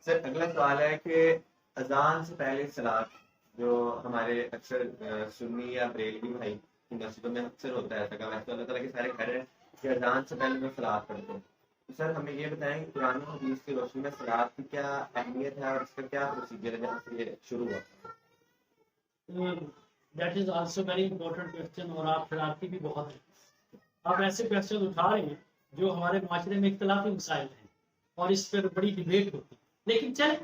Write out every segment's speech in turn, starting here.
سر اگلا سوال ہے کہ اذان سے پہلے صلاۃ جو ہمارے اکثر سنی یا بریلوی بھائی کی مسجدوں میں اکثر ہوتا ہے ایسا کہ ویسے اللہ تعالیٰ کے سارے گھر ہیں کہ اذان سے پہلے میں صلاۃ پڑھتے ہیں. تو سر ہمیں یہ بتائیں کہ قرآن و حدیث کی روشنی میں صلاۃ کی کیا اہمیت ہے اور اس کا کیا پروسیجر ہے جہاں سے یہ شروع ہوا؟ That is also very important question, اور آپ شرارتی بھی بہت ہیں. آپ ایسے کوشچن اٹھا رہے ہیں جو ہمارے معاشرے میں اختلافی مسائل ہیں اور اس پر بڑی ڈبیٹ ہوتی ہے، لیکن چلے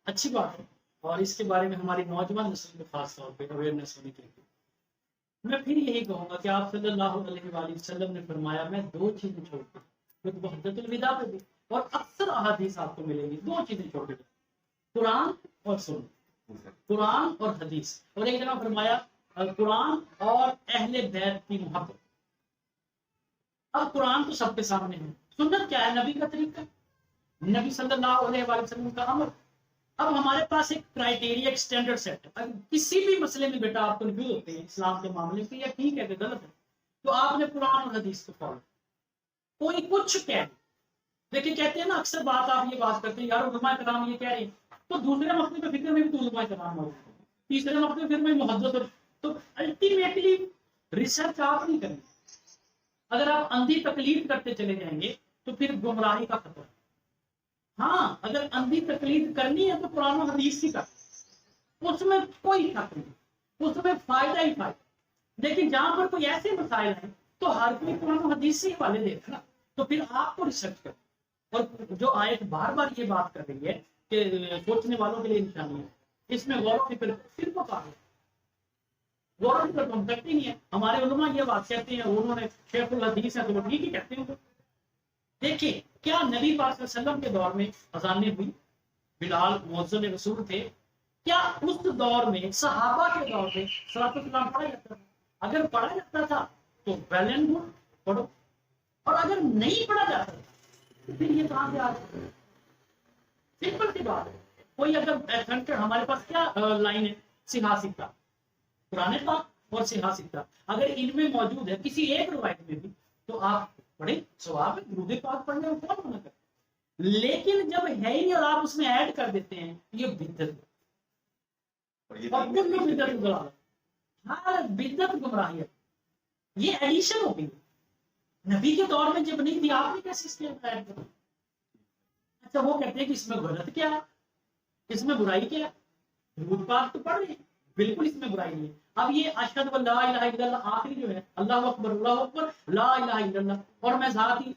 اچھی بات ہے، اور اس کے بارے میں ہماری نوجوان نسل کو خاص طور پہ اویئرنیس ہونی چاہیے. میں پھر یہی کہوں گا کہ آپ صلی اللہ علیہ وآلہ وسلم نے فرمایا میں دو چیزیں چھوڑ دوں، خود وحدت الوداع پہ بھی، اور اکثر احادیث آپ کو ملیں گی دو چیزیں چھوڑ دیں، قرآن اور سنت، قرآن اور حدیث. اور ایک جگہ فرمایا قرآن اور اہل بیت کی محبت. اب قرآن تو سب کے سامنے ہے، سنت کیا ہے؟ نبی کا طریقہ، نبی صلی اللہ علیہ وآلہ وسلم کا عمل. اب ہمارے پاس ایک کرائٹیریا، ایک اسٹینڈرڈ سیٹ ہے. اگر کسی بھی مسئلے میں بیٹا آپ کنفیوز ہوتے ہیں اسلام کے معاملے سے یا ٹھیک ہے کہ غلط ہے، تو آپ نے قرآن اور حدیث کو فالو. کوئی کچھ کہہ دیکھیں، کہتے ہیں نا اکثر بات، آپ یہ بات کرتے ہیں یار علماء کرام یہ کہہ رہے ہیں، تو دوسرے مسئلے پہ فکر میں بھی تو علماء کرام ہو، تیسرے مسئلے پھر میں محدث. تو الٹیمیٹلی ریسرچ آپ نہیں کریں. اگر آپ اندھی تقلید کرتے چلے جائیں گے تو پھر گمراہی کا خطرہ. ہاں اگر اندھی تقلید کرنی ہے تو قرآن و حدیث کی کر، اس میں کوئی شک نہیں، اس میں فائدہ ہی فائدہ. لیکن جہاں پر کوئی ایسے مسائل ہیں تو ہر کوئی قرآن و حدیث سے حوالے دے گا نا، تو پھر آپ کو ریسرچ کریں. اور جو آیت بار بار یہ بات کر رہی ہے کہ سوچنے والوں کے لیے نشانی ہے، اس میں غور و فکر صرف غور و فکر ہم کرتے نہیں ہے. ہمارے علماء یہ بات کہتے ہیں، انہوں نے شیخ الحدیث ہے تو وہ ٹھیک ہی کہتے ہیں. دیکھیں کیا نبی پاک صلی اللہ علیہ وسلم کے دور میں اذانیں ہوئی؟ بلال مؤذن رسول تھے. کیا اس دور میں صحابہ کے دور میں صلاۃ السلام پڑھا جاتا تھا؟ اگر پڑھا جاتا تھا تو ویل اینڈ گڈ پڑھو، اور اگر نہیں پڑھا جاتا تھا تو پھر یہ کہاں سے آ جاتا ہے؟ سمپل سی بات ہے. کوئی اگر ہمارے پاس کیا لائن ہے؟ سکھا سکتا، قرآن پاک اور سکھا سکتا، اگر ان میں موجود ہے کسی ایک روایت میں بھی تو آپ پڑھیں، ثواب ہے. درود پاک پڑھنے میں کون منع کرتا؟ لیکن جب ہے ہی نہیں اور آپ اس میں ایڈ کر دیتے ہیں، یہ بدعت بدعت گمراہی ہے. یہ ایڈیشن ہو گئی. نبی کے دور میں جب نہیں تھی آپ نے کیسے اس کے ایڈ کر؟ اچھا وہ کہتے ہیں کہ اس میں غلط کیا ہے، اس میں برائی کیا ہے؟ درود پاک تو پڑھ رہے ہیں، بالکل اس میں برائی نہیں ہے. اب یہ اشہد و لا الہ الا اللہ آخری جو ہے اللہ اکبر لا الہ الا اللہ، اور میں ذاتی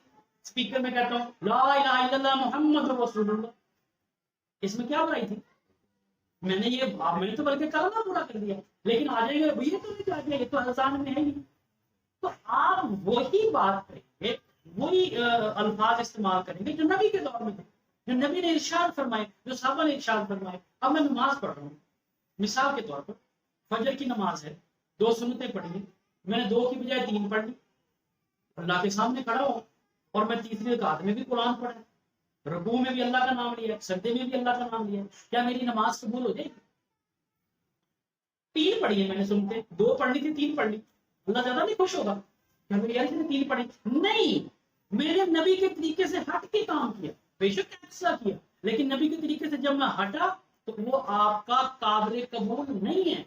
اسپیکر میں کہتا ہوں لا الہ الا اللہ محمد رسول اللہ، اس میں کیا برائی تھی؟ میں نے تو بلکہ کلمہ پورا کر دیا. لیکن آ جائیں گے یہ تو نہیں کہا گیا، یہ تو اذان میں ہے نہیں. تو آپ وہی بات کریں گے، وہی الفاظ استعمال کریں گے جو نبی کے دور میں تھے، جو نبی نے ارشاد فرمائے، جو صحابہ نے ارشاد فرمائے. اب میں نماز پڑھ رہا ہوں، مثال کے طور پر فجر کی نماز ہے، 2 سنتیں پڑھی ہیں، میں نے 2 کی بجائے 3 پڑھ لی. اللہ کے سامنے کھڑا ہوں اور میں تیسری رکعت میں بھی قرآن پڑھا، رکوع میں بھی اللہ کا نام لیا، سجدے میں بھی اللہ کا نام لیا، کیا میری نماز قبول ہو جائے گی؟ 3 پڑھی ہے میں نے سنتے، 2 پڑھنی تھی 3 پڑھ لی، اللہ زیادہ نہیں خوش ہوگا کیا میری یار نے 3 پڑھی؟ نہیں، میں نے نبی کے طریقے سے ہٹ کے کام کیا، بے شک ایسا کیا، لیکن نبی کے طریقے سے جب میں ہٹا تو وہ آپ کا قابل قبول نہیں ہے.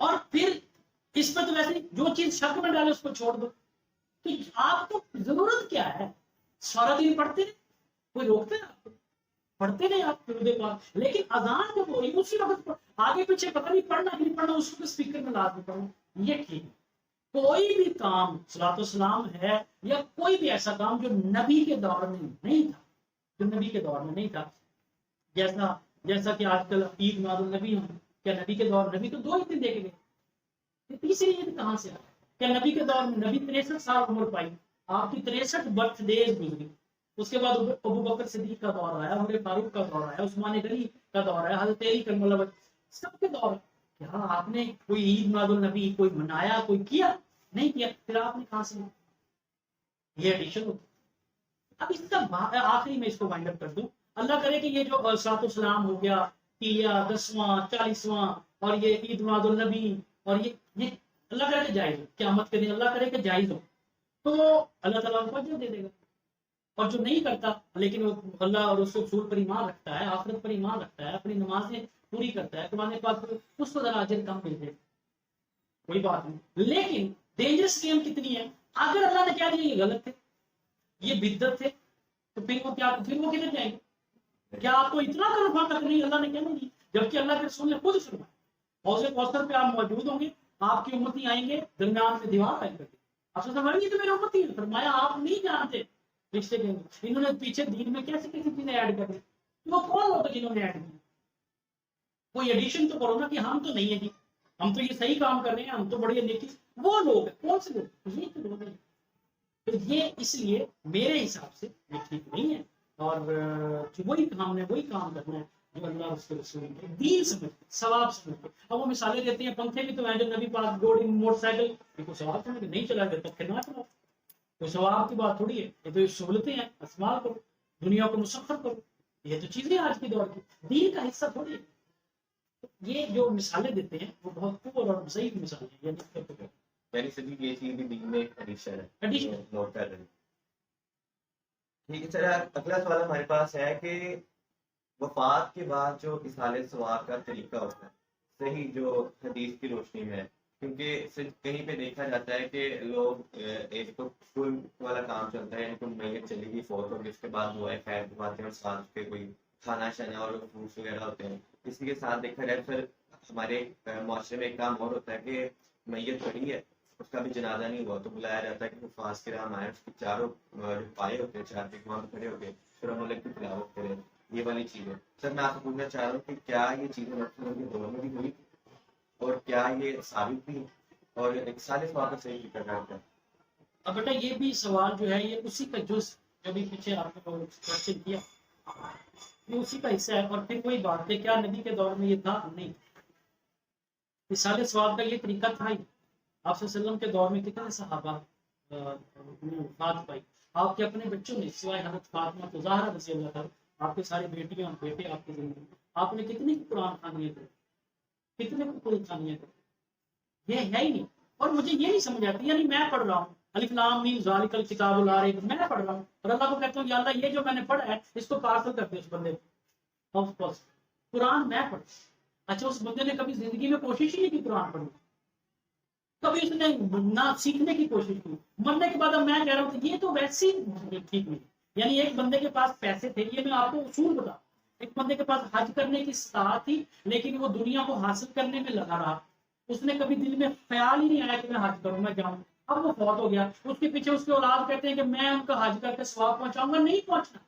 اور پھر اس میں تو ویسے جو چیز شک میں ڈالے اس کو چھوڑ دو. تو آپ کو ضرورت کیا ہے؟ سارا دن پڑھتے رہے، کوئی روکتے ہیں آپ کو؟ پڑھتے رہے آپ درود پاک، لیکن اذان جب ہوئی اسی وقت آگے پیچھے پتہ نہیں پڑھنا کہ نہیں پڑھنا، اس کو اسپیکر میں لازمی پڑھنا. یہ ٹھیک ہے. کوئی بھی کام صلاۃ السلام ہے یا کوئی بھی ایسا کام جو نبی کے دور میں نہیں تھا، جو نبی کے دور میں نہیں تھا، جیسا کہ آج کل عید میلاد النبی ہوں، کیا نبی کے دور نبی تو 2 ہی دن دے کے گئے، تیسری عید کہاں سے آئی؟ کیا نبی کے دور میں نبی 63 سال عمر پائی، آپ کی 63 برتھ ڈیز گزری، اس کے بعد ابو بکر صدیق کا دور آیا، عمر فاروق کا دور آیا، عثمان غنی کا دور آیا، حضرت علی کرم اللہ وجہ، سب کے دور. کیا آپ نے کوئی عید میلاد النبی کوئی منایا، کوئی کیا؟ نہیں کیا. پھر آپ نے کہاں سے یہ ایڈیشن ہوتا؟ اب اس کا آخری میں اس کو وائنڈ اپ کر دوں. اللہ کرے کہ یہ جو صلاۃ السلام ہو گیا، 10واں 40واں اور یہ عید میلاد النبی اور یہ اللہ کرے کہ جائز ہو، قیامت کے دن اللہ کرے کہ جائز ہو، تو اللہ تعالیٰ کو اجر دے دے گا. اور جو نہیں کرتا لیکن وہ اللہ اور اس کے رسول پر ایمان رکھتا ہے، آخرت پر ایمان رکھتا ہے، اپنی نمازیں پوری کرتا ہے، قرآن پاک اس کو ذرا اجر کم مل جائے، کوئی بات نہیں۔ لیکن ڈینجرس گیم کتنی ہے، اگر اللہ نے کہہ دیا یہ غلط ہے، یہ بدعت ہے، تو پھر وہ کیا، پھر وہ کدھر جائیں گے؟ کیا آپ کو اتنا کنفرم تک نہیں اللہ نے کہنا نہیں، جبکہ اللہ کے رسول نے خود فرمایا حوض کوثر پہ آپ موجود ہوں گے، آپ کی امتی آئیں گے، درمیان میں دیوار قائم کر کے آپ سے سمجھ گے تو میری امتی ہے، فرمایا آپ نہیں جانتے رشتے کے انہوں نے پیچھے دین میں کیسے کیسی چیزیں ایڈ کر دی، وہ کون ہوتا جنہوں نے ایڈ کی، کوئی ایڈیشن تو کرو نا کہ ہم تو نہیں ہے جی، ہم تو یہ صحیح کام کر رہے ہیں، ہم تو بڑی نیکی، وہ لوگ ہیں کون سے لوگ، یہ تو لوگ ہیں، تو یہ اس لیے میرے حساب سے یہ ٹھیک نہیں ہے، اور وہی ہم نے وہی کام کرنا ہے جو اللہ اس کے رسول کے دین سمجھ ثواب سمجھ۔ اب وہ مثالیں دیتے ہیں، پنکھے بھی تو ہیں جو نبی پاک گوڑی موٹر سائیکل یہ کو ثواب سمجھ کے نہیں چلا گیا پنکھے نہ چلاؤ، تو ثواب کی بات تھوڑی ہے، یہ تو سہولتیں ہیں، استعمال کرو، دنیا کو مسخر کرو، یہ تو چیزیں آج کی دور کی دین کا حصہ تھوڑی ہے۔ یہ جو مثالیں دیتے ہیں وہ بہت پور اور صحیح مثالیں ہیں، یعنی سبھی یہ چیز بھی دین میں ایک ایڈیشن ہے، ایڈیشن نوٹ کر رہے ہیں۔ ٹھیک ہے سر، اگلا سوال ہمارے پاس ہے کہ وفات کے بعد جو اصحال ثواب کا طریقہ ہوتا ہے صحیح جو حدیث کی روشنی میں ہے، کیونکہ صرف کہیں پہ دیکھا جاتا ہے کہ لوگ ایک تو فل والا کام چلتا ہے، یعنی کوئی میت چلی گئی فوت ہوگی، اس کے بعد وہ خیر دعاتے ہیں اور ساتھ کے کوئی کھانا شنا اور فروٹس وغیرہ ہوتے ہیں۔ اسی کے ساتھ دیکھا جائے پھر ہمارے معاشرے میں ایک کام اور ہوتا ہے کہ میت پڑی ہے، اس کا بھی جنازہ نہیں ہوا تو بلایا جاتا ہے کہ فاس کے رام آئے، اس کے چاروں پائے ہوتے ہیں، چار پہ وہاں پہ کھڑے ہو گئے پھر ہم لوگ کی تلاوت کریں، یہ والی چیز ہے۔ سر میں آپ سے پوچھنا چاہ رہا ہوں کہ کیا یہ چیزیں مطلب کے دور میں بھی ہوئی اور کیا یہ ثابت بھی اور اصحال ثواب کا صحیح فکر کرتا ہے؟ اب بیٹا یہ بھی سوال جو ہے یہ اسی کا جز جو بھی پیچھے آپ نے کوشچن کیا یہ اسی کا حصہ ہے، اور پھر وہی بات ہے کیا نبی کے دور میں یہ تھا؟ نہیں، اصحال ثواب کا یہ طریقہ تھا ہی۔ آپ صلی اللہ علیہ وسلم کے دور میں کتنے صحابہ وفات پائی، آپ کے اپنے بچوں نے سوائے حضرت فاطمہ تو زہرا رضی اللہ تعالیٰ، آپ کے سارے بیٹیاں اور بیٹے آپ کی زندگی میں، آپ نے کتنے کی قرآن خوانیاں کری، کتنے کو قرآن خوانیاں کری، یہ ہے ہی نہیں۔ اور مجھے یہ نہیں سمجھ آتی، یعنی میں پڑھ رہا ہوں الف لام میم ذالک الکتاب لا ریب، میں پڑھ رہا ہوں اور اللہ کو کہتا ہوں یا اللہ یہ جو میں نے پڑھا ہے اس کو پارسل کر دے اس بندے کو، قرآن میں پڑھ، اچھا اس بندے نے کبھی زندگی میں کوشش ہی نہیں کی قرآن پڑھنے، کبھی اس نے نہ سیکھنے کی کوشش کی، مرنے کے بعد اب میں کہہ رہا ہوں کہ یہ تو ویسے ہی ٹھیک نہیں۔ یعنی ایک بندے کے پاس پیسے تھے، یہ میں آپ کو اصول بتا، ایک بندے کے پاس حج کرنے کی استطاعت تھی لیکن وہ دنیا کو حاصل کرنے میں لگا رہا، اس نے کبھی دل میں خیال ہی نہیں آیا کہ میں حج کروں، میں جاؤں، اب وہ فوت ہو گیا، اس کے پیچھے اس کے اولاد کہتے ہیں کہ میں ان کا حج کر کے ثواب پہنچاؤں گا، نہیں پہنچنا،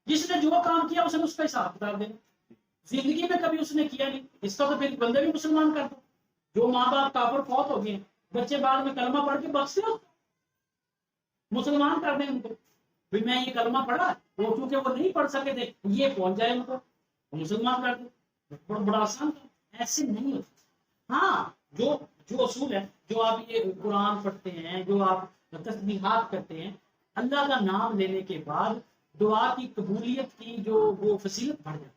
جس نے جو کام کیا اسے اس کا حساب کتاب دینا، زندگی میں کبھی اس نے کیا نہیں، اس کا تو پھر بندے بھی مسلمان کر دو، جو ماں باپ کافر فوت ہو گئے بچے بعد میں کلمہ پڑھ کے بخش دو، مسلمان کر دیں ان کو، بھی میں یہ کلمہ پڑھا، وہ چونکہ وہ نہیں پڑھ سکے تھے یہ پہنچ جائے ان کو مسلمان کر دیں، بڑا آسان تھا، ایسے نہیں ہوتا۔ ہاں جو اصول ہے، جو آپ یہ قرآن پڑھتے ہیں، جو آپ تسبیحات کرتے ہیں، اللہ کا نام لینے کے بعد دعا کی قبولیت کی جو وہ فضیلت بڑھ جاتی،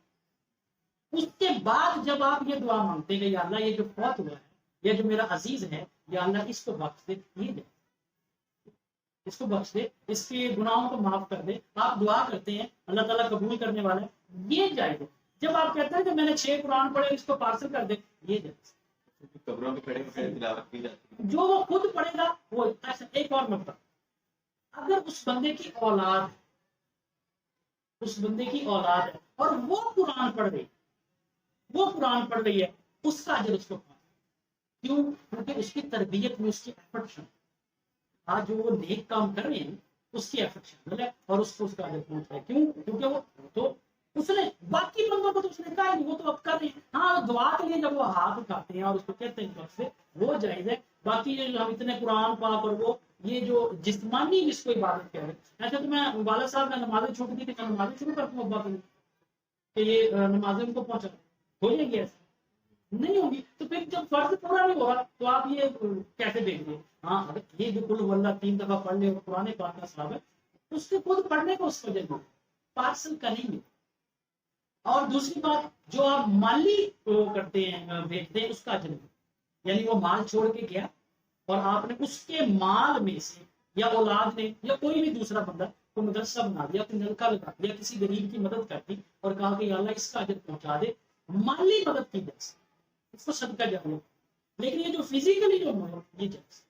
اس کے بعد جب آپ یہ دعا مانگتے ہیں کہ یا اللہ یہ جو فوت ہوا ہے یا جو میرا عزیز ہے یا اللہ اس کو بخش دے، یہ دے، اس کو بخش دے، اس کے گناہوں کو معاف کر دے، آپ دعا کرتے ہیں اللہ تعالیٰ قبول کرنے والا ہے، یہ جائز ہے۔ جب آپ کہتے ہیں کہ میں نے 6 قرآن پڑھے اس کو پارسل کر دے، یہ جائز، قبروں پہ کھڑے ہو کے تلاوت کی جاتی ہے، جو وہ خود پڑھے گا وہ ایسا۔ ایک اور نقطہ، اگر اس بندے کی اولاد ہے، اس بندے کی اولاد ہے اور وہ قرآن پڑھ رہی، وہ قرآن پڑھ رہی ہے، اس کا اجر اس کو کیوں؟ کیونکہ اس کی تربیت میں اس کی ایفرٹ شامل، آج جو وہ نیک کام کر رہے ہیں اس کی ایفرٹ شامل ہے اور اس کو اس کا اجر پہنچ رہا ہے، کیوں؟ کیونکہ وہ تو اس نے باقی بندوں کو تو اس نے کہا نہیں، وہ تو اب کر رہے ہیں، ہاں دعا کے لیے جب وہ ہاتھ اٹھاتے ہیں اور اس کو کہتے ہیں سے وہ جائز ہے، باقی جو ہم اتنے قرآن پاک اور وہ یہ جو جسمانی جس کو عبادت کہہ رہے ہیں، ایسا تو میں والد صاحب میں نمازیں چھوٹ دی تھی، میں نمازیں شروع کرتا ہوں ابا کہ یہ نمازیں ان کو پہنچا ہو جائے گی، ایسا نہیں ہوگی، تو پھر جب فرض پورا نہیں ہوگا تو آپ یہ کیسے دیکھ لیں؟ ہاں اگر یہ جو قل هو اللہ 3 دفعہ پڑھ لے اور قرآن پاک کا ثواب ہے، اس کے خود پڑھنے کو اس وجہ میں پارسل کریں گے۔ اور دوسری بات جو آپ مالی کرتے ہیں بھیجتے ہیں اس کا اجر، یعنی وہ مال چھوڑ کے گیا اور آپ نے اس کے مال میں سے یا اولاد نے یا کوئی بھی دوسرا بندہ کوئی مدرسہ بنا دیا، کوئی نلکا لگا دیا، کسی غریب کی مدد کر دی اور کہا کہ یا اللہ اس کا اجر پہنچا دے، مالی مدد کی جائے، اس کو صدقہ جاریہ، لیکن یہ جو فزیکلی جو یہ جائز